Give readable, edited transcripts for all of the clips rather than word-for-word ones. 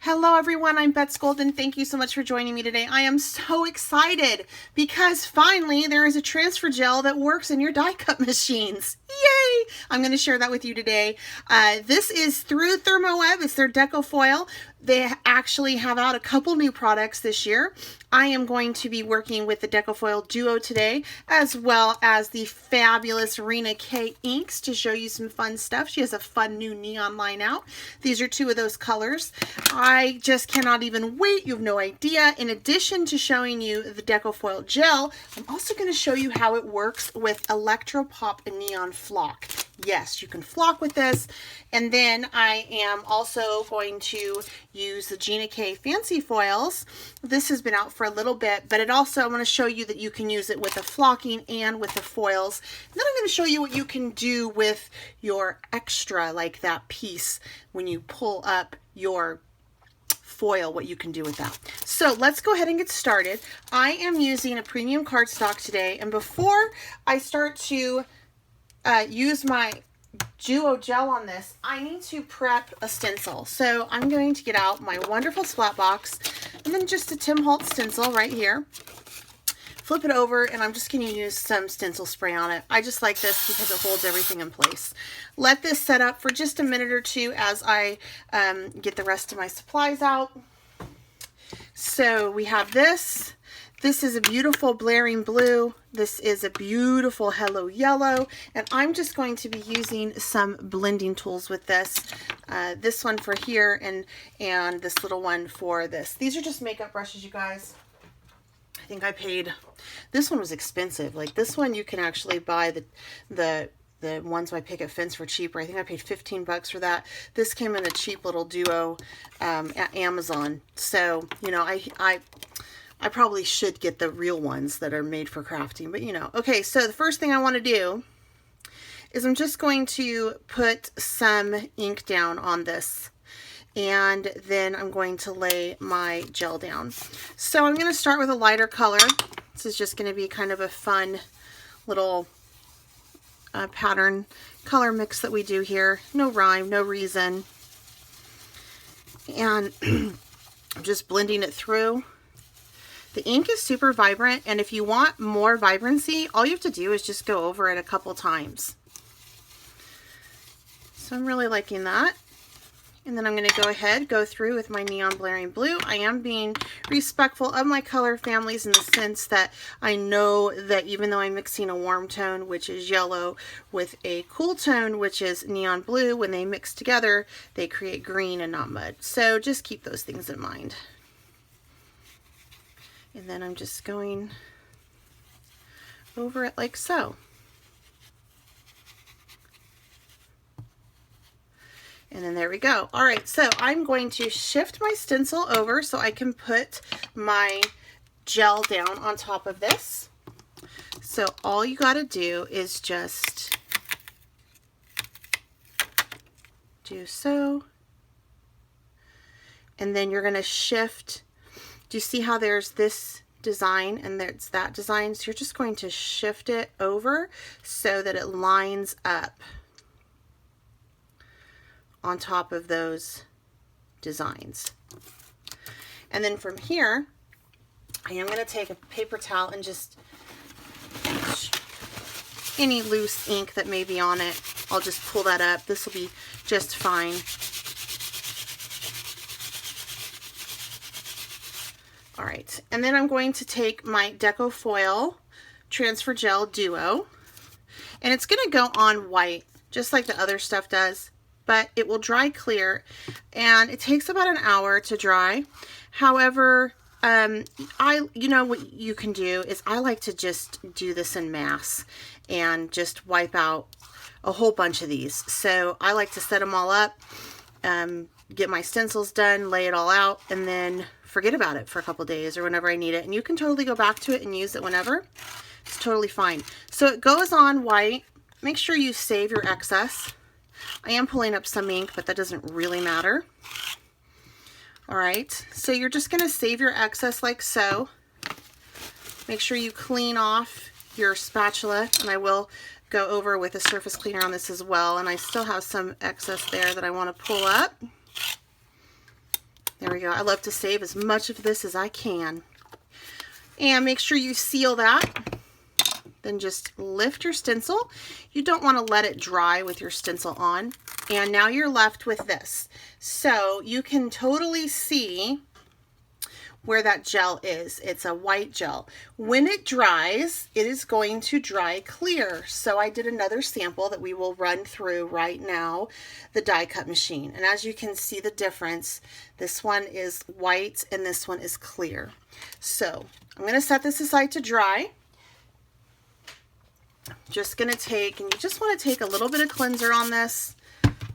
Hello everyone, I'm Bets Golden. Thank you so much for joining me today. I am so excited because finally there is a transfer gel that works in your die cut machines. Yay! I'm going to share that with you today. This is through ThermoWeb. It's their Deco Foil. They actually have out a couple new products this year. I am going to be working with the Deco Foil Duo today, as well as the fabulous Rena K inks to show you some fun stuff. She has a fun new neon line out. These are two of those colors. I just cannot even wait. You have no idea. In addition to showing you the Deco Foil gel, I'm also going to show you how it works with Electro Pop Neon Flock. Yes, you can flock with this. And then I am also going to use the Gina K Fancy Foils. This has been out for a little bit, but it also, I want to show you that you can use it with the flocking and with the foils. And then I'm going to show you what you can do with your extra, like that piece when you pull up your foil, what you can do with that. So let's go ahead and get started. I am using a premium cardstock today, and before I start to use my Duo gel on this, I need to prep a stencil. So I'm going to get out my wonderful splat box and then just a Tim Holtz stencil right here. Flip it over, and I'm just going to use some stencil spray on it. I just like this because it holds everything in place. Let this set up for just a minute or two as I get the rest of my supplies out. So we have this. This is a beautiful blaring blue. This is a beautiful hello yellow. And I'm just going to be using some blending tools with this. This one for here and this little one for this. These are just makeup brushes, you guys. I think I paid, this one was expensive. Like this one you can actually buy the ones by Picket Fence for cheaper. I think I paid 15 bucks for that. This came in a cheap little Duo at Amazon. So, you know, I probably should get the real ones that are made for crafting, but you know. Okay, so the first thing I want to do is I'm just going to put some ink down on this, and then I'm going to lay my gel down. So I'm going to start with a lighter color. This is just going to be kind of a fun little pattern color mix that we do here. No rhyme, no reason. And I'm just blending it through. The ink is super vibrant, and if you want more vibrancy, all you have to do is just go over it a couple times. So I'm really liking that. And then I'm going to go ahead, go through with my neon blaring blue. I am being respectful of my color families in the sense that I know that even though I'm mixing a warm tone, which is yellow, with a cool tone, which is neon blue, when they mix together, they create green and not mud. So just keep those things in mind. And then I'm just going over it like so. And then there we go. All right, so I'm going to shift my stencil over so I can put my gel down on top of this. So all you got to do is just do so. And then you're going to shift. Do you see how there's this design and there's that design? So you're just going to shift it over so that it lines up on top of those designs. And then from here, I am going to take a paper towel and just any loose ink that may be on it, I'll just pull that up. This will be just fine. All right, and then I'm going to take my Deco Foil Transfer Gel Duo, and it's going to go on white, just like the other stuff does, but it will dry clear, and it takes about an hour to dry. However, you know what you can do is I like to just do this in mass and just wipe out a whole bunch of these. So I like to set them all up, get my stencils done, lay it all out, and then forget about it for a couple days or whenever I need it. And you can totally go back to it and use it whenever. It's totally fine. So it goes on white. Make sure you save your excess. I am pulling up some ink, but that doesn't really matter. All right, so you're just going to save your excess like so. Make sure you clean off your spatula, and I will go over with a surface cleaner on this as well. And I still have some excess there that I want to pull up. There we we go. I love to save as much of this as I can. And make sure you seal that. Then just lift your stencil. You don't want to let it dry with your stencil on. And now you're left with this. So you can totally see where that gel is. It's a white gel. When it dries, it is going to dry clear. So I did another sample that we will run through right now, the die cut machine. And as you can see the difference, this one is white and this one is clear. So I'm going to set this aside to dry. Just going to take, and you just want to take a little bit of cleanser on this.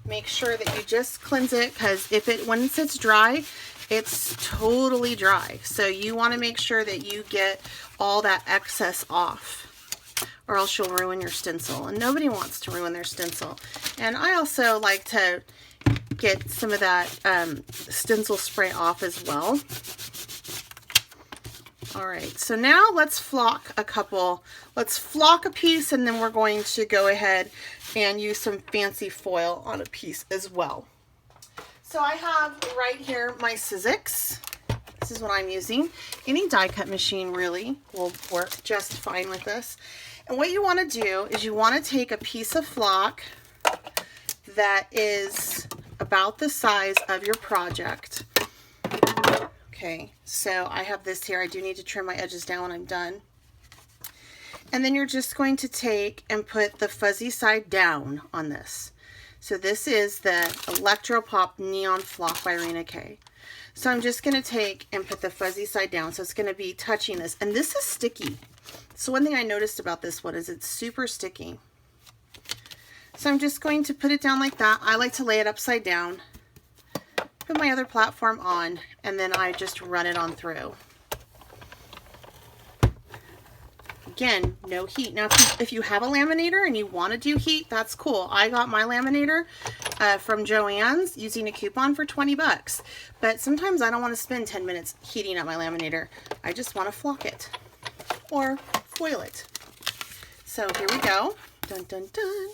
Make sure that you just cleanse it, because once it's dry, it's totally dry. So you want to make sure that you get all that excess off, or else you'll ruin your stencil. And nobody wants to ruin their stencil. And I also like to get some of that stencil spray off as well. All right, so now let's flock a piece, and then we're going to go ahead and use some fancy foil on a piece as well. So I have right here my Sizzix. This is what I'm using. Any die cut machine really will work just fine with this. And what you want to do is you want to take a piece of flock that is about the size of your project. Okay, so I have this here. I do need to trim my edges down when I'm done. And then you're just going to take and put the fuzzy side down on this. So this is the Electro Pop Neon Flock by Rena K. So I'm just going to take and put the fuzzy side down. So it's going to be touching this. And this is sticky. So one thing I noticed about this one is it's super sticky. So I'm just going to put it down like that. I like to lay it upside down. Put my other platform on, and then I just run it on through. Again, no heat. Now, if you have a laminator and you want to do heat, that's cool. I got my laminator from Joann's using a coupon for 20 bucks. But sometimes I don't want to spend 10 minutes heating up my laminator. I just want to flock it or foil it. So here we go. Dun, dun, dun.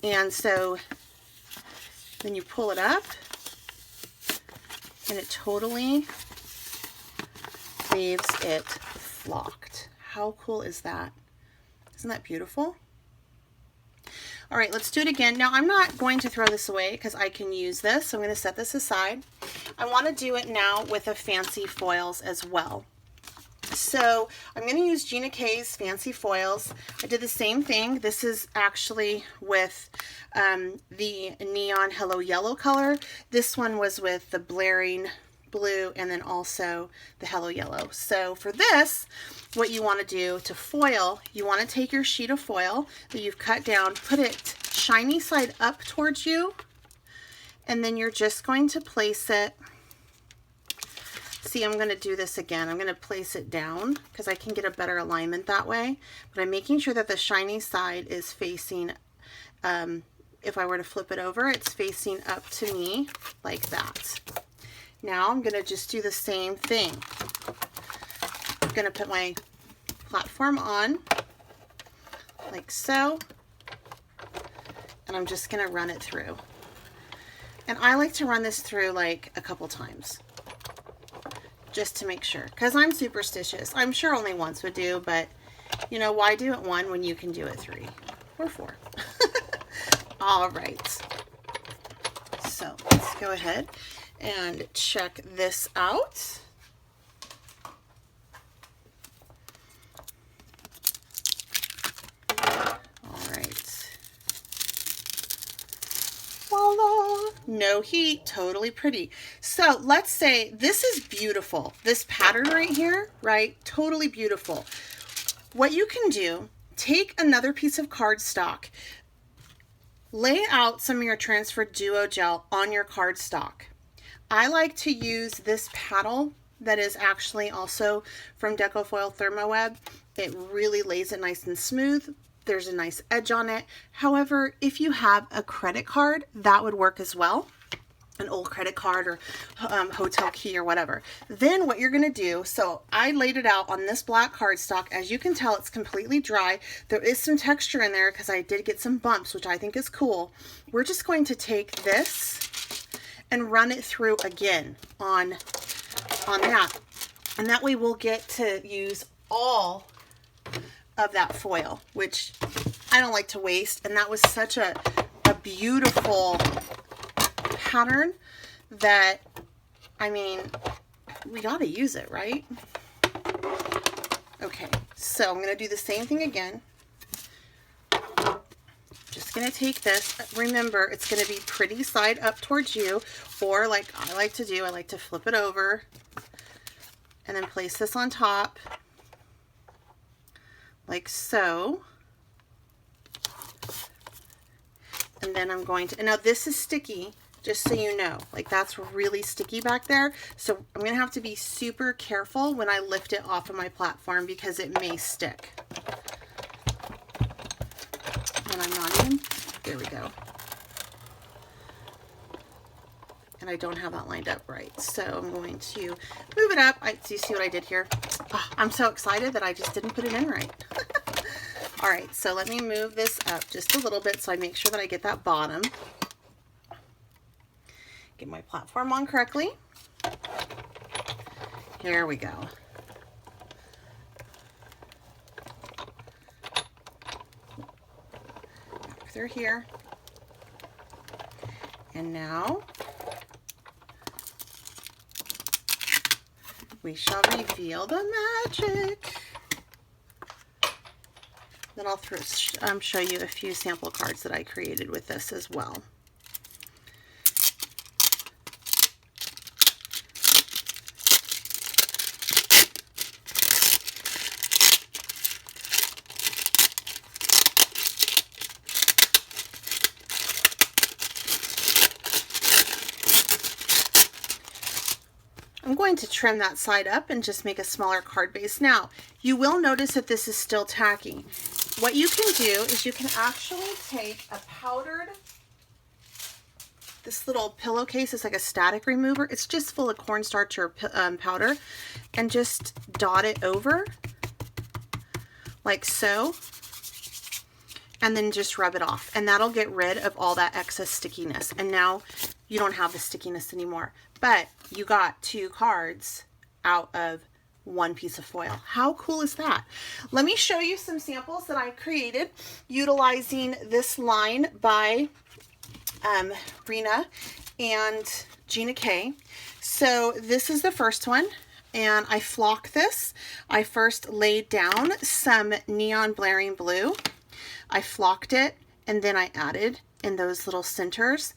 And so then you pull it up, and it totally leaves it flocked. How cool is that? Isn't that beautiful? All right, let's do it again. Now, I'm not going to throw this away because I can use this. So I'm going to set this aside. I want to do it now with the fancy foils as well. So I'm going to use Gina K's Fancy Foils. I did the same thing. This is actually with the Neon Hello Yellow color. This one was with the Blaring Blue and then also the Hello Yellow. So for this, what you want to do to foil, you want to take your sheet of foil that you've cut down, put it shiny side up towards you, and then you're just going to place it. See, I'm going to do this again. I'm going to place it down because I can get a better alignment that way. But I'm making sure that the shiny side is facing, if I were to flip it over, it's facing up to me like that. Now I'm going to just do the same thing. I'm going to put my platform on like so. And I'm just going to run it through. And I like to run this through like a couple times, just to make sure, because I'm superstitious. I'm sure only once would do, but you know, why do it one when you can do it 3 or 4? All right, so let's go ahead and check this out. All right, voila, no heat, totally pretty. So let's say this is beautiful. This pattern right here, right? Totally beautiful. What you can do, take another piece of cardstock, lay out some of your Transfer Duo gel on your cardstock. I like to use this paddle that is actually also from Decofoil Thermoweb. It really lays it nice and smooth. There's a nice edge on it. However, if you have a credit card, that would work as well. An old credit card or hotel key or whatever. Then what you're going to do, so I laid it out on this black cardstock. As you can tell, it's completely dry. There is some texture in there because I did get some bumps, which I think is cool. We're just going to take this and run it through again on that. And that way we'll get to use all of that foil, which I don't like to waste. And that was such a beautiful pattern that, I mean, we got to use it, right? Okay, so I'm going to do the same thing again. Just going to take this. Remember, it's going to be pretty side up towards you, or like I like to do, I like to flip it over and then place this on top like so. And then I'm going to, and now this is sticky, just so you know, like that's really sticky back there. So I'm going to have to be super careful when I lift it off of my platform because it may stick. And I'm not even, there we go. And I don't have that lined up right. So I'm going to move it up. Do you see what I did here? Oh, I'm so excited that I just didn't put it in right. All right, so let me move this up just a little bit so I make sure that I get that bottom. Get my platform on correctly. Here we go. Back through here. And now we shall reveal the magic. Then I'll show you a few sample cards that I created with this as well. I'm going to trim that side up and just make a smaller card base. Now, you will notice that this is still tacky. What you can do is you can actually take a powdered, this little pillowcase is like a static remover. It's just full of cornstarch or powder, and just dot it over like so, and then just rub it off, and that'll get rid of all that excess stickiness. And now you don't have the stickiness anymore, but you got 2 cards out of 1 piece of foil. How cool is that? Let me show you some samples that I created utilizing this line by Rena and Gina K. So this is the first one, and I flocked this. I first laid down some neon blaring blue. I flocked it, and then I added in those little centers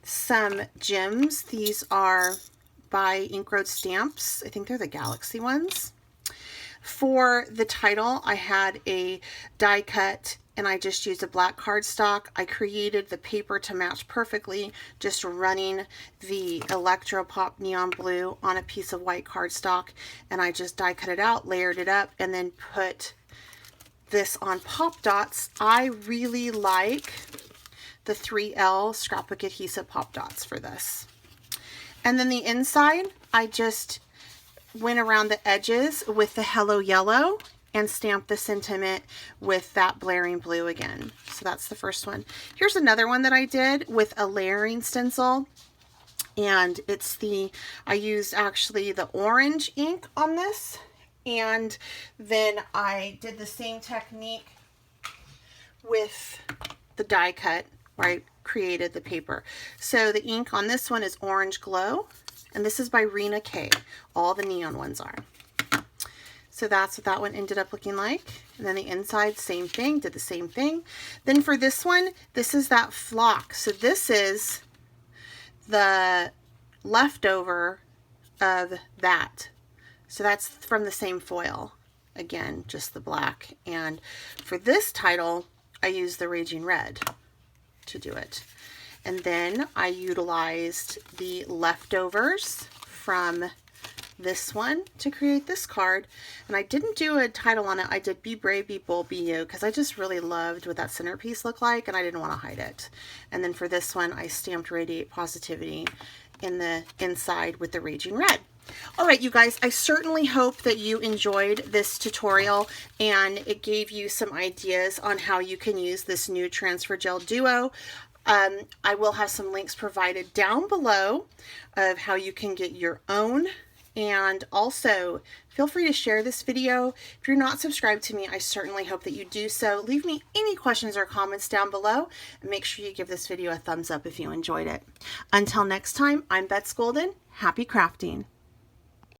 some gems. These are by Ink Road Stamps. I think they're the Galaxy ones. For the title, I had a die cut, and I just used a black cardstock. I created the paper to match perfectly, just running the Electro Pop Neon Blue on a piece of white cardstock, and I just die cut it out, layered it up, and then put this on pop dots. I really like the 3L scrapbook adhesive pop dots for this. And then the inside, I just went around the edges with the Hello Yellow and stamped the sentiment with that blaring blue again. So that's the first one. Here's another one that I did with a layering stencil. And it's I used actually the orange ink on this. And then I did the same technique with the die cut where I created the paper. So the ink on this one is Orange Glow, and this is by Rena K. All the neon ones are. So that's what that one ended up looking like. And then the inside, same thing, did the same thing. Then for this one, this is that flock. So this is the leftover of that. So that's from the same foil. Again, just the black. And for this title, I used the Raging Red to do it. And then I utilized the leftovers from this one to create this card. And I didn't do a title on it. I did Be Brave, Be Bold, Be You, because I just really loved what that centerpiece looked like, and I didn't want to hide it. And then for this one, I stamped Radiate Positivity in the inside with the Raging Red. All right, you guys, I certainly hope that you enjoyed this tutorial and it gave you some ideas on how you can use this new Transfer Gel Duo. I will have some links provided down below of how you can get your own. And also, feel free to share this video. If you're not subscribed to me, I certainly hope that you do so. Leave me any questions or comments down below, and make sure you give this video a thumbs up if you enjoyed it. Until next time, I'm Bets Golden. Happy crafting.